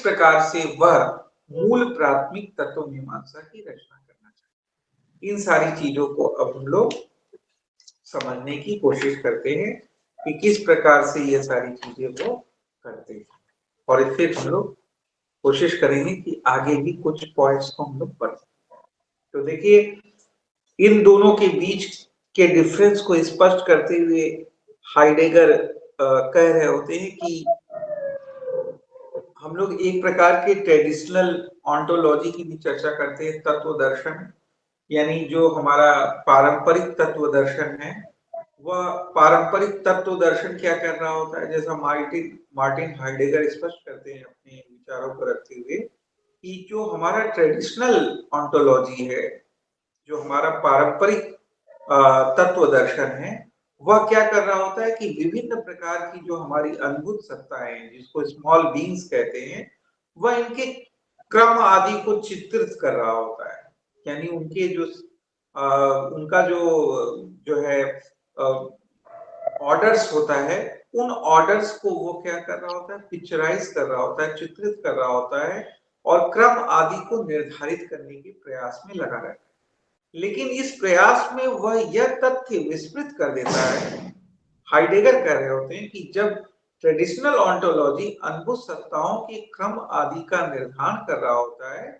प्रकार से वह मूल प्राथमिक तत्व मीमांसा की रचना करना चाहिए। इन सारी चीजों को अब हम लोग समझने की कोशिश करते हैं कि किस प्रकार से ये सारी चीजें वो करते हैं, और फिर हम लोग कोशिश करेंगे कि आगे भी कुछ पॉइंट्स को हम लोग पढ़ सकते हैं। तो देखिए, इन दोनों के बीच के डिफरेंस को स्पष्ट करते हुए हाइडेगर कह रहे होते हैं कि हम लोग एक प्रकार के ट्रेडिशनल ऑन्टोलॉजी की भी चर्चा करते हैं, तत्व दर्शन, यानी जो हमारा पारंपरिक तत्व दर्शन है, वह पारंपरिक तत्व दर्शन क्या कर रहा होता है, जैसा मार्टिन हाइडेगर स्पष्ट करते हैं अपने विचारों को रखते हुए कि जो हमारा ट्रेडिशनल ऑन्टोलॉजी है, जो हमारा पारंपरिक तत्व दर्शन है, वह क्या कर रहा होता है कि विभिन्न प्रकार की जो हमारी अद्भुत सत्ताएं हैं, जिसको स्मॉल बीइंग्स कहते हैं, वह इनके क्रम आदि को चित्रित कर रहा होता है। यानी उनके जो उनका जो है ऑर्डर्स होता है, उन ऑर्डर्स को वो क्या कर रहा होता है, पिक्चराइज कर रहा होता है, चित्रित कर रहा होता है, और क्रम आदि को निर्धारित करने के प्रयास में लगा रहता है। लेकिन इस प्रयास में वह यह तथ्य विस्मृत कर देता है, हाइडेगर कह रहे होते हैं कि जब ट्रेडिशनल ऑन्टोलॉजी अद्भुत सत्ताओं के क्रम आदि का निर्धारण कर रहा होता है,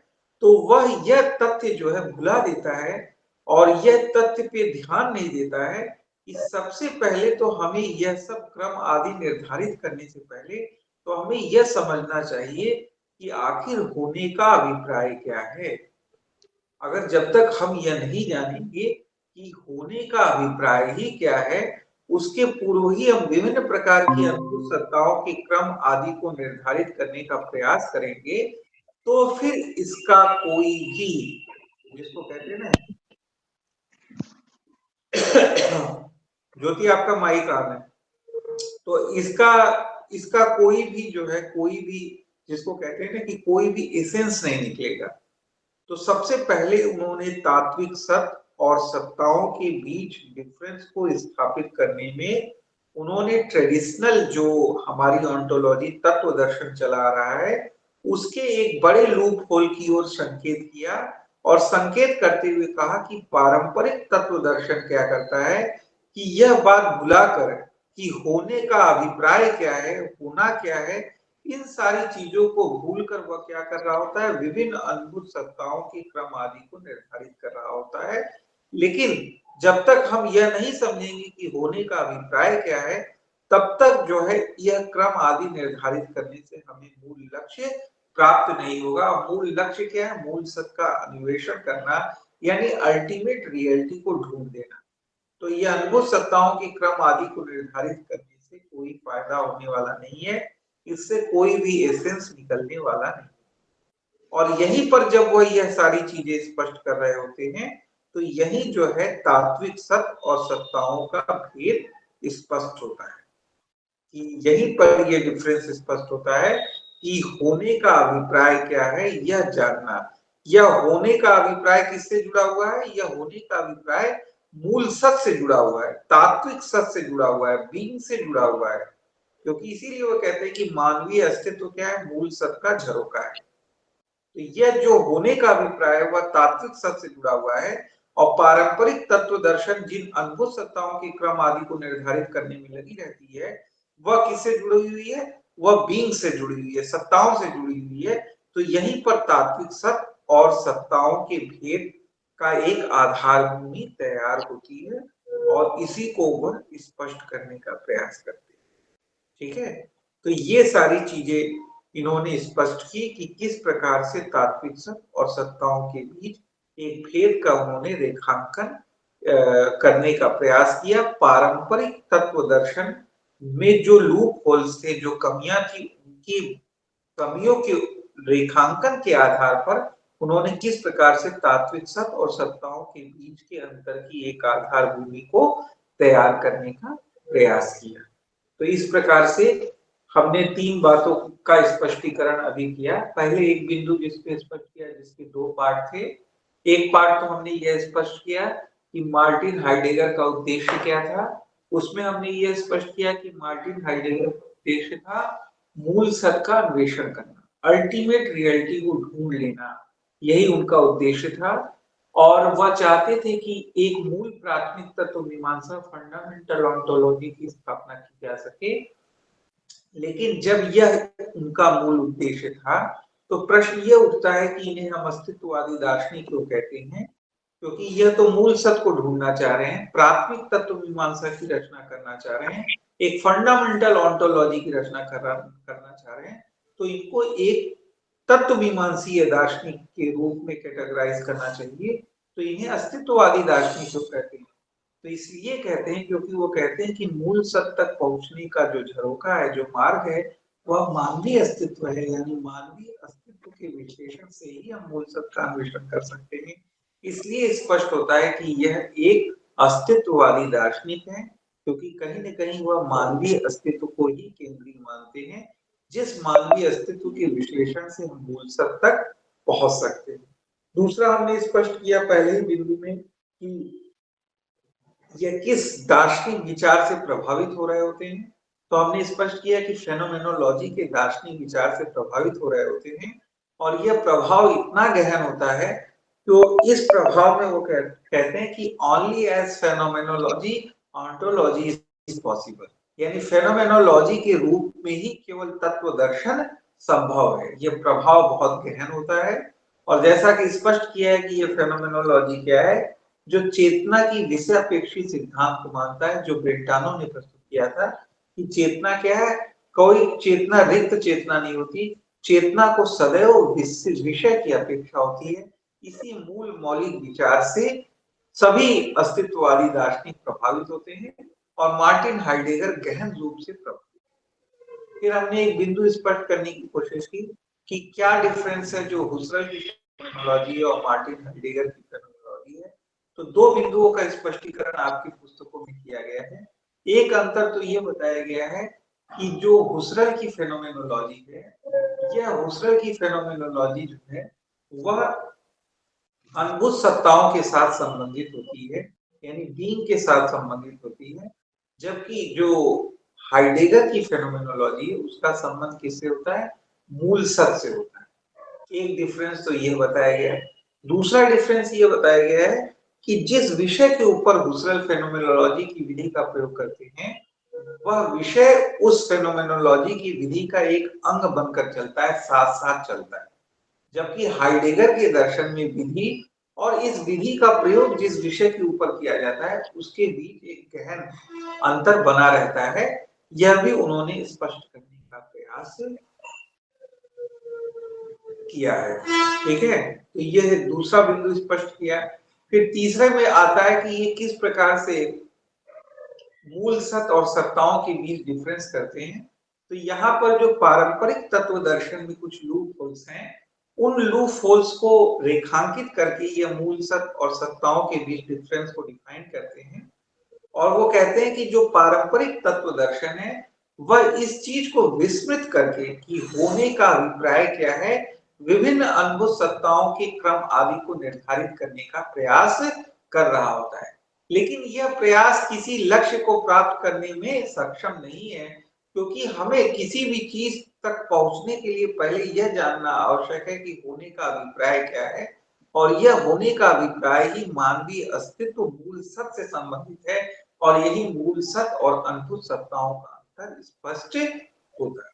तो वह यह तथ्य जो है भुला देता है, और यह तथ्य पे ध्यान नहीं देता है कि सबसे पहले तो हमें यह सब क्रम आदि निर्धारित करने से पहले तो हमें यह समझना चाहिए कि आखिर होने का अभिप्राय क्या है। अगर जब तक हम यह नहीं जानेंगे कि होने का अभिप्राय ही क्या है, उसके पूर्व ही हम विभिन्न प्रकार की अद्भुत सत्ताओं के क्रम आदि को निर्धारित करने का प्रयास करेंगे, तो फिर इसका कोई भी, जिसको कहते हैं ना, ज्योति आपका माइक ऑन है, तो इसका इसका कोई भी जो है, कोई भी, जिसको कहते हैं ना कि कोई भी एसेंस नहीं निकलेगा। तो सबसे पहले उन्होंने तात्विक सत्य और सत्ताओं के बीच डिफरेंस को स्थापित करने में उन्होंने ट्रेडिशनल जो हमारी ऑन्टोलॉजी तत्व दर्शन चला रहा है, उसके एक बड़े लूप होल की ओर संकेत किया, और संकेत करते हुए कहा कि पारंपरिक तत्व दर्शन क्या करता है कि यह बात भुलाकर कि होने का अभिप्राय क्या है, होना क्या है, इन सारी चीजों को भूलकर वह क्या कर रहा होता है, विभिन्न अद्भुत सत्ताओं के क्रम आदि को निर्धारित कर रहा होता है। लेकिन जब तक हम यह नहीं समझेंगे कि होने का अभिप्राय क्या है, तब तक जो है यह क्रम आदि निर्धारित करने से हमें मूल लक्ष्य प्राप्त नहीं होगा। मूल लक्ष्य क्या है, मूल सत्य का अन्वेषण करना, यानी अल्टीमेट रियलिटी को ढूंढ देना। तो ये अद्भुत सत्ताओं के क्रम आदि को निर्धारित करने से कोई फायदा होने वाला नहीं है, इससे कोई भी एसेंस निकलने वाला नहीं। और यहीं पर जब वह यह सारी चीजें स्पष्ट कर रहे होते हैं, तो यही जो है तात्विक सत्य और सत्ताओं का भेद स्पष्ट होता है, कि यहीं पर यह डिफरेंस स्पष्ट होता है कि होने का अभिप्राय क्या है यह जानना। यह होने का अभिप्राय किससे जुड़ा हुआ है, यह होने का अभिप्राय मूल सत्य से जुड़ा हुआ है, तात्विक सत्य से जुड़ा हुआ है, बीइंग से जुड़ा हुआ है। क्योंकि इसीलिए वो कहते हैं कि मानवीय अस्तित्व क्या है, मूल सत्य का झरोका है। तो यह जो होने का अभिप्राय है वह तात्विक सत्य से जुड़ा हुआ है, और पारंपरिक तत्व दर्शन जिन अद्भुत सत्ताओं के क्रम आदि को निर्धारित करने में लगी रहती है, वह किससे जुड़ी हुई है, वह बीइंग से जुड़ी हुई है, सत्ताओं से जुड़ी हुई है। तो यहीं पर तात्विक सत्य और सत्ताओं के भेद का एक आधार भूमि तैयार होती है, और इसी को वह स्पष्ट करने का प्रयास करते हैं। ठीक है, तो ये सारी चीजें इन्होंने स्पष्ट की कि किस प्रकार से तात्विक सत्य और सत्ताओं के बीच एक भेद का उन्होंने रेखांकन करने का प्रयास किया। पारंपरिक तत्व दर्शन में जो लूप होल्स थे, जो कमियां थी, उनकी कमियों के रेखांकन के आधार पर उन्होंने किस प्रकार से तात्विक सत्य और सत्ताओं के बीच के अंतर की एक आधार भूमि को तैयार करने का प्रयास किया। तो इस प्रकार से हमने तीन बातों का स्पष्टीकरण अभी किया। पहले एक बिंदु जिसपे स्पष्ट किया, जिसके दो पार्ट थे। एक पार्ट तो हमने यह स्पष्ट किया कि मार्टिन हाइडेगर का उद्देश्य क्या था। उसमें हमने यह स्पष्ट किया कि मार्टिन हाइडेगर का उद्देश्य था मूल सत्य का अन्वेषण करना। अल्टीमेट रियलिटी को ढूंढ लेना, यही उनका उद्देश्य था। और वह चाहते थे कि एक मूल प्राथमिक तत्व मीमांसा फंडामेंटल ऑन्टोलॉजी की स्थापना की जा सके। लेकिन जब यह उनका मूल उद्देश्य था, तो प्रश्न यह उठता है कि इन्हें हम अस्तित्ववादी दार्शनिक क्यों कहते हैं, क्योंकि यह तो मूल सत्य को ढूंढना चाह रहे हैं, प्राथमिक तत्व मीमांसा की रचना करना चाह रहे हैं, एक फंडामेंटल ऑन्टोलॉजी की रचना करना चाह रहे हैं। तो इनको एक तत्व मीमांसीय दार्शनिक के रूप में कैटेगराइज करना चाहिए। तो इन्हें अस्तित्ववादी दार्शनिक क्यों कहते हैं? तो इसलिए कहते हैं क्योंकि वो कहते हैं कि मूल सत्य तक पहुंचने का जो झरोखा है, जो मार्ग है, वह मानवीय अस्तित्व है। यानी मानवीय अस्तित्व के विश्लेषण से ही हम मूल सत्य का अन्वेषण कर सकते हैं। इसलिए स्पष्ट होता है कि यह एक अस्तित्ववादी दार्शनिक है, क्योंकि कहीं न कहीं वह मानवीय अस्तित्व को ही केंद्रीय मानते हैं, जिस मानवीय अस्तित्व के विश्लेषण से हम मूल सत्य तक पहुंच सकते हैं। दूसरा हमने स्पष्ट किया पहले ही बिंदु में कि यह किस दार्शनिक विचार से प्रभावित हो रहे होते हैं। तो हमने स्पष्ट किया कि फेनोमेनोलॉजी के दार्शनिक विचार से प्रभावित हो रहे होते हैं, और यह प्रभाव इतना गहन होता है, तो इस प्रभाव में वो कहते हैं कि only as phenomenology ontology is possible. यानी फेनोमेनोलॉजी के रूप में ही केवल तत्व दर्शन संभव है। यह प्रभाव बहुत गहन होता है, और जैसा कि स्पष्ट किया है कि यह फेनोमेनोलॉजी क्या है, जो चेतना की विषयापेक्षी सिद्धांत को मानता है, जो ब्रेंटानो ने प्रस्तुत किया था कि चेतना क्या है, कोई चेतना रिक्त चेतना नहीं होती, चेतना को सदैव विषय की अपेक्षा होती है। इसी मूल मौलिक विचार से सभी अस्तित्ववादी दार्शनिक प्रभावित होते हैं, और मार्टिन हाइडेगर गहन रूप से प्रभावित। फिर हमने एक बिंदु स्पष्ट करने की कोशिश की कि क्या डिफरेंस है जो हुसरल की फेनोमेनोलॉजी और मार्टिन हाइडेगर की फेनोमेनोलॉजी है। तो दो बिंदुओं का स्पष्टीकरण आपकी पुस्तकों में किया गया है। एक अंतर तो यह बताया गया है कि जो हुसरल की फेनोमेनोलॉजी है, यह हुसरल की फेनोमेनोलॉजी जो है वह अनुभूत सत्ताओं के साथ संबंधित होती है, यानी बीइंग के साथ संबंधित होती है, जबकि जो हाइडेगर की फेनोमेनोलॉजी है उसका संबंध किससे होता है, मूल सत्य से होता है। एक डिफरेंस तो यह बताया गया है। दूसरा डिफरेंस यह बताया गया है कि जिस विषय के ऊपर हुसरल फेनोमेनोलॉजी की विधि का प्रयोग करते हैं, वह विषय उस फेनोमेनोलॉजी की विधि का एक अंग बनकर चलता है, साथ साथ चलता है। जबकि हाइडेगर के दर्शन में विधि और इस विधि का प्रयोग जिस विषय के ऊपर किया जाता है, उसके बीच एक गहन अंतर बना रहता है। यह भी उन्होंने स्पष्ट करने का प्रयास किया है। ठीक है, तो यह दूसरा बिंदु स्पष्ट किया। फिर तीसरे में आता है कि ये किस प्रकार से मूल सत्य और सत्ताओं के बीच डिफरेंस करते हैं। तो यहाँ पर जो पारंपरिक तत्व दर्शन में कुछ लूप होल्स हैं, उन लूप होल्स को रेखांकित करके ये मूल सत्य और सत्ताओं के बीच डिफरेंस को डिफाइन करते हैं। और वो कहते हैं कि जो पारंपरिक तत्व दर्शन है, वह इस चीज को विस्मृत करके कि होने का अभिप्राय क्या है, विभिन्न अनुभव सत्ताओं के क्रम आदि को निर्धारित करने का प्रयास कर रहा होता है। लेकिन यह प्रयास किसी लक्ष्य को प्राप्त करने में सक्षम नहीं है, क्योंकि हमें किसी भी चीज तक पहुंचने के लिए पहले यह जानना आवश्यक है कि होने का अभिप्राय क्या है, और यह होने का अभिप्राय ही मानवीय अस्तित्व मूल सत्य से संबंधित है, और यही मूल सत्य और अनुभूत सत्ताओं का अंतर स्पष्ट होता है।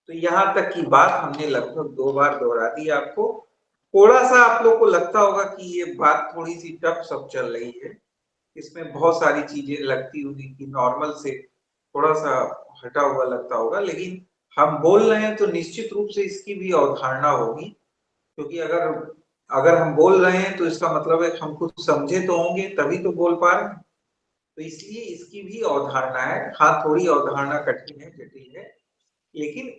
तो यहाँ तक की बात हमने लगभग 2 बार दोहरा दी आपको। थोड़ा सा आप लोग को लगता होगा कि ये बात थोड़ी सी टफ सब चल रही है, इसमें बहुत सारी चीजें लगती होंगी कि नॉर्मल से थोड़ा सा हटा हुआ लगता होगा, लेकिन हम बोल रहे हैं तो निश्चित रूप से इसकी भी अवधारणा होगी, क्योंकि अगर अगर हम बोल रहे हैं तो इसका मतलब है हम कुछ समझे तो होंगे तभी तो बोल पा रहे हैं। तो इसलिए इसकी भी अवधारणा है। हाँ, थोड़ी अवधारणा कठिन है, जटिल है, लेकिन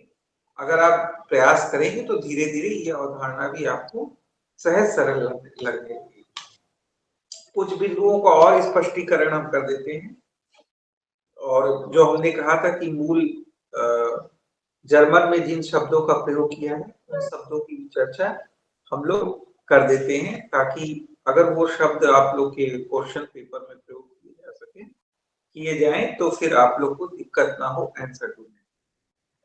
अगर आप प्रयास करेंगे तो धीरे धीरे ये अवधारणा भी आपको सहज सरल लगने लगेगी। कुछ बिंदुओं का और स्पष्टीकरण हम कर देते हैं। और जो हमने कहा था कि मूल जर्मन में जिन शब्दों का प्रयोग किया है, उन शब्दों की चर्चा हम लोग कर देते हैं, ताकि अगर वो शब्द आप लोग के क्वेश्चन पेपर में प्रयोग किए जा सके, किए जाएं, तो फिर आप लोग को दिक्कत ना हो आंसर ढूंढने।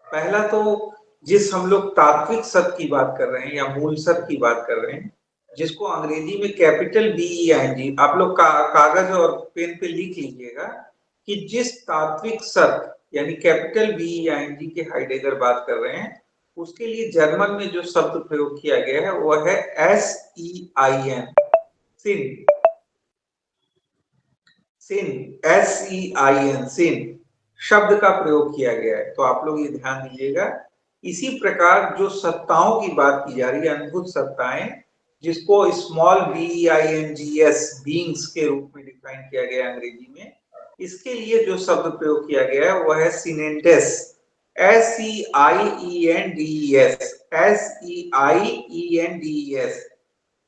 पहला तो जिस हम लोग तात्विक सत्य की बात कर रहे हैं या मूल सत्य की बात कर रहे हैं, जिसको अंग्रेजी में कैपिटल BEING, आप लोग कागज और पेन पे लिख लीजिएगा कि जिस तात्विक सत्य यानी कैपिटल BEING के हाइडेगर बात कर रहे हैं, उसके लिए जर्मन में जो शब्द प्रयोग किया गया है वह है SEIN, सिन, सिन, SEIN, सिन शब्द का प्रयोग किया गया है। तो आप लोग ये ध्यान दीजिएगा। इसी प्रकार जो सत्ताओं की बात की जा रही है, अद्भुत सत्ताएं, जिसको स्मॉल BEINGS बीइंग्स के रूप में डिफाइन किया गया है अंग्रेजी में, इसके लिए जो शब्द प्रयोग किया गया है वह है सिनेंडेस, SEIENDES, SEIENDES।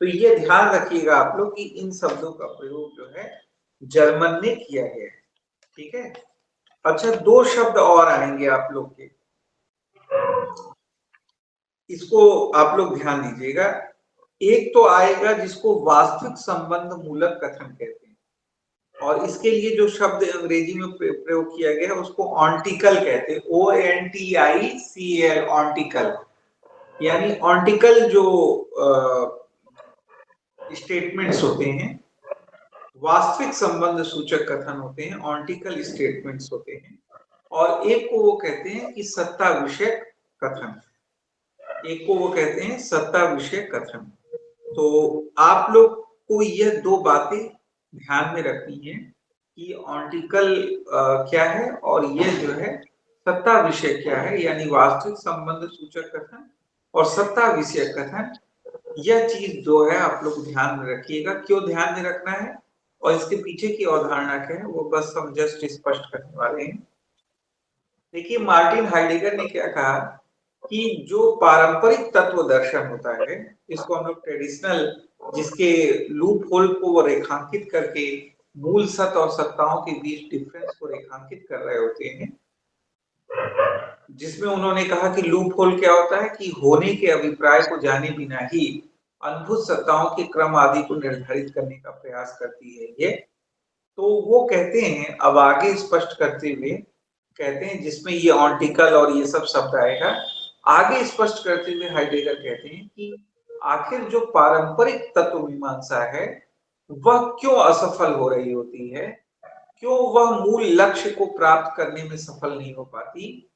तो ये ध्यान रखिएगा आप लोग कि इन शब्दों का प्रयोग जो है जर्मन ने किया गया है। ठीक है। अच्छा, दो शब्द और आएंगे आप लोग के, इसको आप लोग ध्यान दीजिएगा। एक तो आएगा जिसको वास्तविक संबंध मूलक कथन कहते हैं, और इसके लिए जो शब्द अंग्रेजी में प्रयोग किया गया है उसको ऑन्टिकल कहते हैं, ONTICL, ऑन्टिकल। यानी ऑन्टिकल जो स्टेटमेंट्स होते हैं, वास्तविक संबंध सूचक कथन होते हैं, ऑन्टिकल स्टेटमेंट्स होते हैं। और एक को वो कहते हैं कि सत्ता विषयक कथन, एक को वो कहते हैं सत्ता विषयक कथन। तो आप लोग को यह दो बातें ध्यान में रखनी है कि ऑन्टिकल क्या है और ये जो है सत्ता विषय क्या है, यानी वास्तविक संबंध सूचक कथन और सत्ता विषयक कथन। यह चीज जो है आप लोग ध्यान में रखिएगा। क्यों ध्यान में रखना है और इसके पीछे की अवधारणा क्या है वो बस हम जस्ट स्पष्ट करने वाले हैं। देखिए, मार्टिन हाइडेगर ने क्या कहा कि जो पारंपरिक तत्व दर्शन होता है, इसको हम लोग ट्रेडिशनल, जिसके लूप होल को वो रेखांकित करके मूल सत्य और सत्ताओं के बीच डिफरेंस को रेखांकित कर रहे होते हैं, जिसमें उन्होंने कहा कि लूप होल क्या होता है कि होने के अभिप्राय को जाने बिना ही अद्भुत सत्ताओं के क्रम आदि को निर्धारित करने का प्रयास करती है ये। तो वो कहते हैं, अब आगे स्पष्ट करते हुए कहते हैं, जिसमें ये ऑन्टिकल और ये सब शब्द आएगा, आगे स्पष्ट करते हुए हाइडेगर कहते हैं कि आखिर जो पारंपरिक तत्व मीमांसा है वह क्यों असफल हो रही होती है, क्यों वह मूल लक्ष्य को प्राप्त करने में सफल नहीं हो पाती।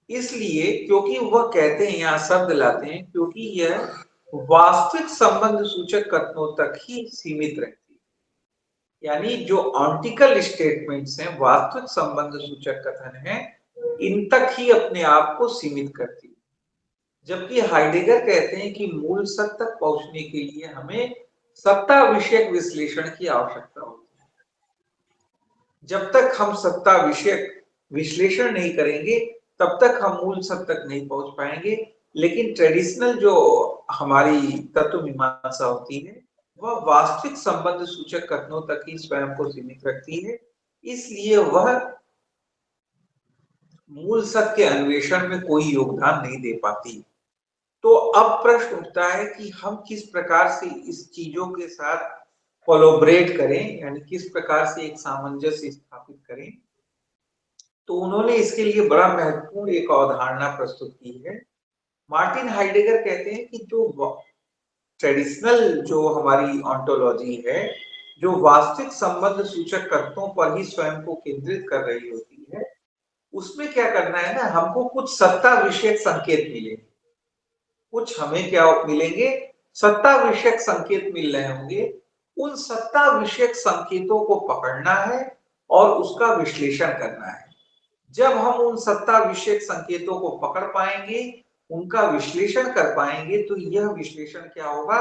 इसलिए क्योंकि वह कहते हैं, यहाँ शब्द लाते हैं, क्योंकि यह वास्तविक संबंध सूचक कथनों तक ही सीमित रहती है। यानी जो ऑन्टिकल स्टेटमेंट्स हैं, वास्तविक संबंध सूचक कथन है, इन तक ही अपने आप को सीमित करती है। जबकि हाइडेगर कहते हैं कि मूल सत्य तक पहुंचने के लिए हमें सत्ता विषयक विश्लेषण की आवश्यकता होती है। जब तक हम सत्ता विषयक विश्लेषण नहीं करेंगे तब तक हम मूल सत्य तक नहीं पहुंच पाएंगे। लेकिन ट्रेडिशनल जो हमारी तत्व मीमांसा होती है वह वास्तविक संबंध सूचक कथनों तक ही स्वयं को सीमित रखती है, इसलिए वह मूल सत्य के अन्वेषण में कोई योगदान नहीं दे पाती। तो अब प्रश्न उठता है कि हम किस प्रकार से इस चीजों के साथ कोलैबोरेट करें, यानी किस प्रकार से एक सामंजस्य स्थापित करें। तो उन्होंने इसके लिए बड़ा महत्वपूर्ण एक अवधारणा प्रस्तुत की है। मार्टिन हाइडेगर कहते हैं कि जो ट्रेडिशनल जो हमारी ऑन्टोलॉजी है, जो वास्तविक संबंध सूचक कथनों पर ही स्वयं को केंद्रित कर रही होती है, उसमें क्या करना है ना, हमको कुछ सत्ता विषयक संकेत मिलेंगे। कुछ हमें क्या मिलेंगे, सत्ता विषयक संकेत मिल रहे होंगे। उन सत्ता विषयक संकेतों को पकड़ना है और उसका विश्लेषण करना है। जब हम उन सत्ता विषयक संकेतों को पकड़ पाएंगे, उनका विश्लेषण कर पाएंगे, तो यह विश्लेषण क्या होगा,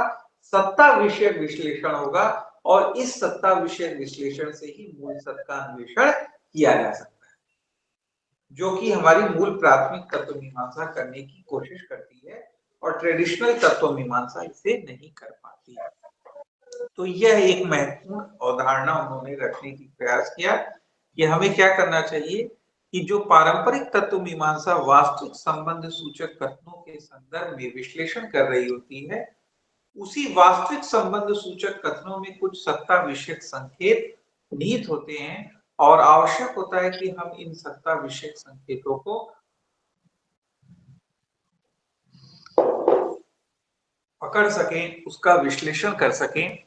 सत्ता विषयक विश्लेषण होगा। और इस सत्ता विषयक विश्लेषण से ही मूल सत्य का अन्वेषण किया जा सकता है, जो कि हमारी मूल प्राथमिक तत्व मीमांसा करने की कोशिश करती है और ट्रेडिशनल तत्व मीमांसा इसे नहीं कर पाती। तो यह एक महत्वपूर्ण अवधारणा उन्होंने रखने की प्रयास किया कि हमें क्या करना चाहिए कि जो पारंपरिक तत्व मीमांसा वास्तविक संबंध सूचक कथनों के संदर्भ में विश्लेषण कर रही होती है, उसी वास्तविक संबंध सूचक कथनों में कुछ सत्ता विषयक संकेत निहित होते हैं और आवश्यक होता है कि हम इन सत्ता विषयक संकेतों को पकड़ सकें, उसका विश्लेषण कर सकें,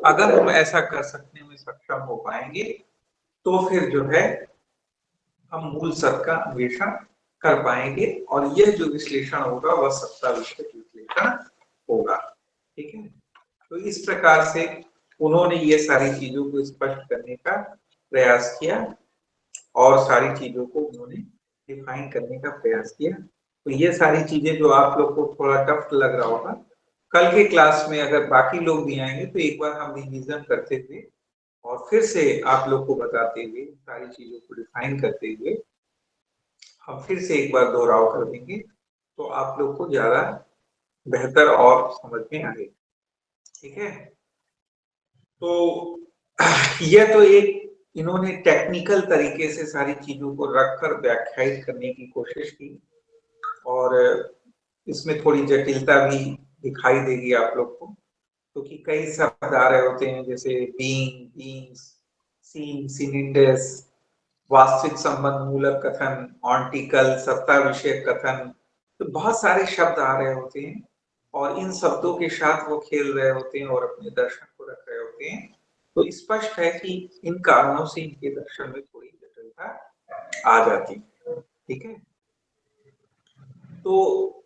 अगर हम ऐसा कर सकने में सक्षम हो पाएंगे तो फिर जो है हम मूल सत्य का अन्वेषण कर पाएंगे और यह जो विश्लेषण होगा वह सत्ता विषयक विश्लेषण होगा। ठीक है, तो इस प्रकार से उन्होंने ये सारी चीजों को स्पष्ट करने का प्रयास किया और सारी चीजों को उन्होंने डिफाइन करने का प्रयास किया। तो ये सारी चीजें जो आप लोग को थोड़ा टफ लग रहा होगा, कल के क्लास में अगर बाकी लोग भी आएंगे तो एक बार हम रिवीजन करते हुए और फिर से आप लोग को बताते हुए सारी चीजों को डिफाइन करते हुए हम फिर से एक बार दोहराव कर देंगे तो आप लोग को ज्यादा बेहतर और समझ में आएगा। ठीक है, तो यह तो एक इन्होंने टेक्निकल तरीके से सारी चीजों को रखकर व्याख्यायित करने की कोशिश की और इसमें थोड़ी जटिलता भी दिखाई देगी आप लोग को, क्योंकि कई शब्द आ रहे होते हैं जैसे बीइंग, बीइंग्स, सीन, सिनिंडस, वास्तविक संबंध मूलक कथन, ऑन्टिकल, सत्ता विषय कथन, तो बहुत सारे शब्द आ रहे होते हैं और इन शब्दों के साथ वो खेल रहे होते हैं और अपने दर्शन को रख रहे होते हैं। तो स्पष्ट है कि इन कारणों से इनके दर्शन में थोड़ी जटिलता आ जाती है। ठीक है, तो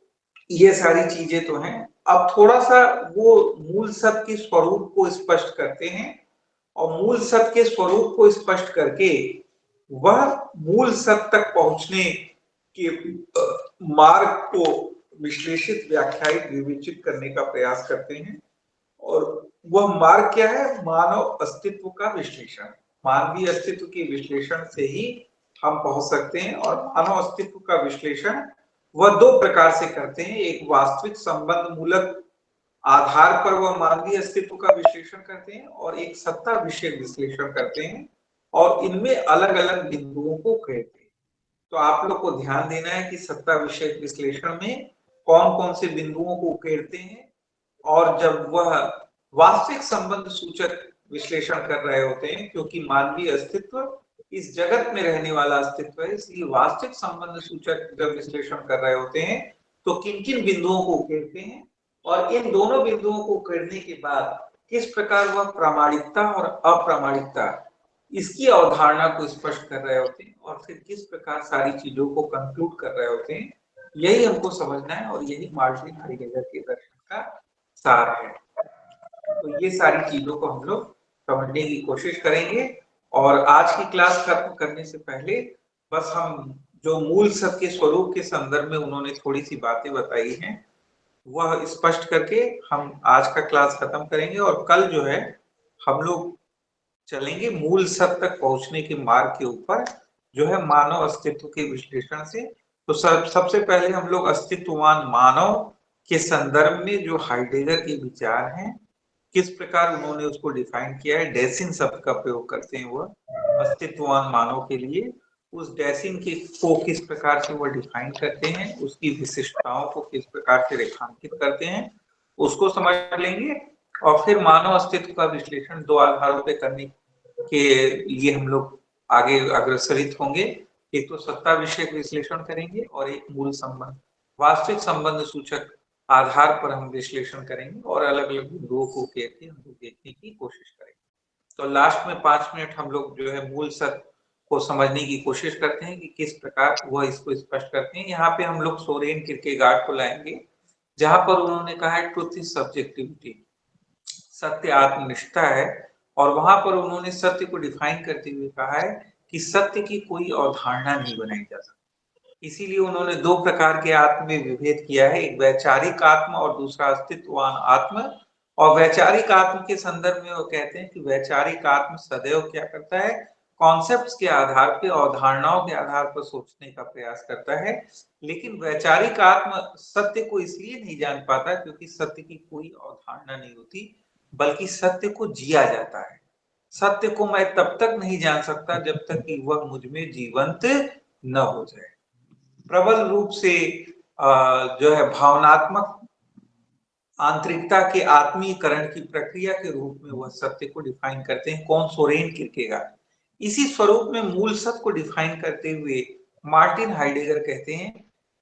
ये सारी चीजें तो हैं। अब थोड़ा सा वो मूल सत्य के स्वरूप को स्पष्ट करते हैं और मूल सत्य के स्वरूप को स्पष्ट करके वह मूल सत्य तक पहुंचने के मार्ग को विश्लेषित, व्याख्यायित, विवेचित करने का प्रयास करते हैं। और वह मार्ग क्या है? मानव अस्तित्व का विश्लेषण। मानवीय अस्तित्व के विश्लेषण से ही हम पहुंच सकते हैं और मानव अस्तित्व का विश्लेषण वह दो प्रकार से करते हैं। एक वास्तविक संबंध मूलक आधार पर वह मानवीय अस्तित्व का विश्लेषण करते हैं और एक सत्ता विषय विश्लेषण करते हैं और इनमें अलग अलग बिंदुओं को कहते हैं। तो आप लोग को ध्यान देना है कि सत्ता विषय विश्लेषण में कौन कौन से बिंदुओं को उकेरते हैं और जब वह वास्तविक संबंध सूचक विश्लेषण कर रहे होते हैं, क्योंकि मानवीय अस्तित्व इस जगत में रहने वाला अस्तित्व है, इसलिए वास्तविक संबंध सूचक जब विश्लेषण कर रहे होते हैं तो किन किन बिंदुओं को उकेरते हैं और इन दोनों बिंदुओं को उकेरने के बाद किस प्रकार वह प्रामाणिकता और अप्रामाणिकता इसकी अवधारणा को स्पष्ट कर रहे होते हैं और फिर किस प्रकार सारी चीजों को कंक्लूड कर रहे होते हैं, यही हमको समझना है और यही मार्टिन हाइडेगर के दर्शन का सार है। तो ये सारी चीजों को हम लोग समझने की कोशिश करेंगे और आज की क्लास खत्म करने से पहले बस हम जो मूल सत्य के स्वरूप के संदर्भ में उन्होंने थोड़ी सी बातें बताई हैं वह स्पष्ट करके हम आज का क्लास खत्म करेंगे और कल जो है हम लोग चलेंगे मूल सत्य तक पहुंचने के मार्ग के ऊपर, जो है मानव अस्तित्व के विश्लेषण से। तो सबसे पहले हम लोग अस्तित्ववान मानव के संदर्भ में जो हाइडेगर के विचार हैं, किस प्रकार उन्होंने उसको डिफाइन किया है, डेसिन शब्द का प्रयोग करते हैं वह अस्तित्ववान मानव के लिए, उस डेसिन के को किस प्रकार से वह डिफाइन करते हैं, उसकी विशिष्टताओं को किस प्रकार से रेखांकित करते हैं, उसको समझ लेंगे और फिर मानव अस्तित्व का विश्लेषण दो आधारों पे करने के लिए हम लोग आगे अग्रसरित होंगे। एक तो सत्ता विषयक विश्लेषण करेंगे और एक मूल संबंध, वास्तविक संबंध सूचक आधार पर हम विश्लेषण करेंगे और अलग अलग बिंदुओं को कहते हम लोग देखने की कोशिश करेंगे। तो लास्ट में 5 मिनट हम लोग जो है मूल सत्य को समझने की कोशिश करते हैं कि किस प्रकार वह इसको स्पष्ट करते हैं। यहाँ पे हम लोग सोरेन किरकेगार्ड को लाएंगे, जहां पर उन्होंने कहा है ट्रुथ इज सब्जेक्टिविटी, सत्य आत्मनिष्ठता है, और वहां पर उन्होंने सत्य को डिफाइन करते हुए कहा है कि सत्य की कोई अवधारणा नहीं बनाई जा सकती। इसीलिए उन्होंने दो प्रकार के आत्म में विभेद किया है, एक वैचारिक आत्म और दूसरा अस्तित्ववान आत्म। और वैचारिक आत्म के संदर्भ में वो कहते हैं कि वैचारिक आत्म सदैव क्या करता है, कॉन्सेप्ट्स के आधार पे, अवधारणाओं के आधार पर सोचने का प्रयास करता है। लेकिन वैचारिक आत्म सत्य को इसलिए नहीं जान पाता क्योंकि सत्य की कोई अवधारणा नहीं होती, बल्कि सत्य को जिया जाता है। सत्य को मैं तब तक नहीं जान सकता जब तक कि वह मुझ में जीवंत न हो जाए। प्रबल रूप से जो है भावनात्मक आंतरिकता के आत्मीकरण की प्रक्रिया के रूप में वह सत्य को डिफाइन करते हैं। कौन? सोरेन किरकेगार्ड। इसी स्वरूप में मूल सत्य को डिफाइन करते हुए मार्टिन हाइडेगर कहते हैं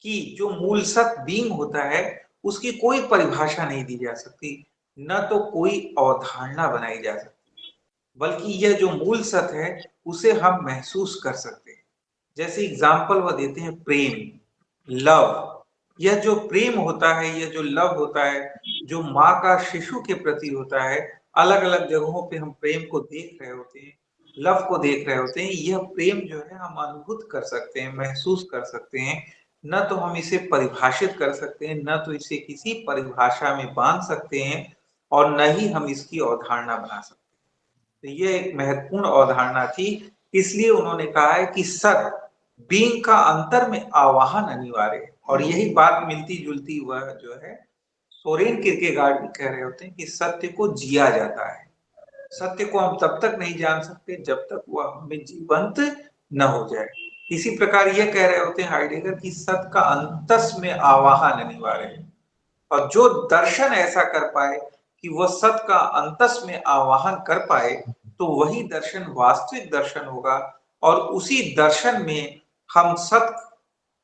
कि जो मूल सत्य बीइंग होता है उसकी कोई परिभाषा नहीं दी जा सकती, न तो कोई अवधारणा बनाई जा सकती, बल्कि यह जो मूल सत्य है उसे हम महसूस कर सकते हैं। जैसे एग्जाम्पल वह देते हैं प्रेम, लव। यह जो प्रेम होता है, यह जो लव होता है, जो माँ का शिशु के प्रति होता है, अलग अलग जगहों पे हम प्रेम को देख रहे होते हैं, लव को देख रहे होते हैं, यह प्रेम जो है हम अनुभूत कर सकते हैं, महसूस कर सकते हैं। न तो हम इसे परिभाषित कर सकते हैं, न तो इसे किसी परिभाषा में बांध सकते हैं, और न ही हम इसकी अवधारणा बना सकते हैं। तो यह एक महत्वपूर्ण अवधारणा थी, इसलिए उन्होंने कहा है कि सत बीइंग का अंतर में आवाहन अनिवार्य है। और यही बात मिलती जुलती वह जो है सोरेन किरकेगार्ड भी कह रहे होते हैं कि सत्य को जिया जाता है। सत्य को हम तब तक नहीं जान सकते जब तक वह हमें जीवंत न हो जाए। इसी प्रकार यह कह रहे होते हैं हाइडेगर कि सत्य का अंतस में आवाहन अनिवार्य है, और जो दर्शन ऐसा कर पाए कि वह सत्य का अंतस में आवाहन कर पाए, तो वही दर्शन वास्तविक दर्शन होगा। और उसी दर्शन में हम सत्य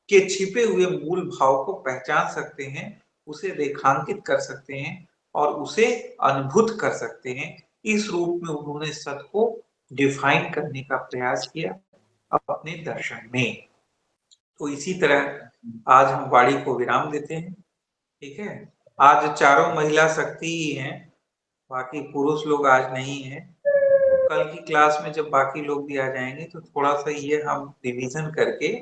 के छिपे हुए मूल भाव को पहचान सकते हैं, उसे रेखांकित कर सकते हैं और उसे अनुभूत कर सकते हैं। इस रूप में उन्होंने सत्य को डिफाइन करने का प्रयास किया अपने दर्शन में। तो इसी तरह आज हम वाणी को विराम देते हैं। ठीक है, आज चारों महिला शक्ति ही हैं, बाकी पुरुष लोग आज नहीं है। तो कल की क्लास में जब बाकी लोग भी आ जाएंगे तो थोड़ा सा ये हम रिवीजन करके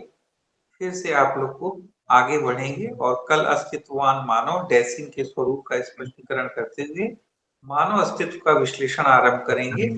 फिर से आप लोग को आगे बढ़ेंगे, और कल अस्तित्ववान मानव डैसिंग के स्वरूप का स्पष्टीकरण करते हुए मानव अस्तित्व का विश्लेषण आरंभ करेंगे।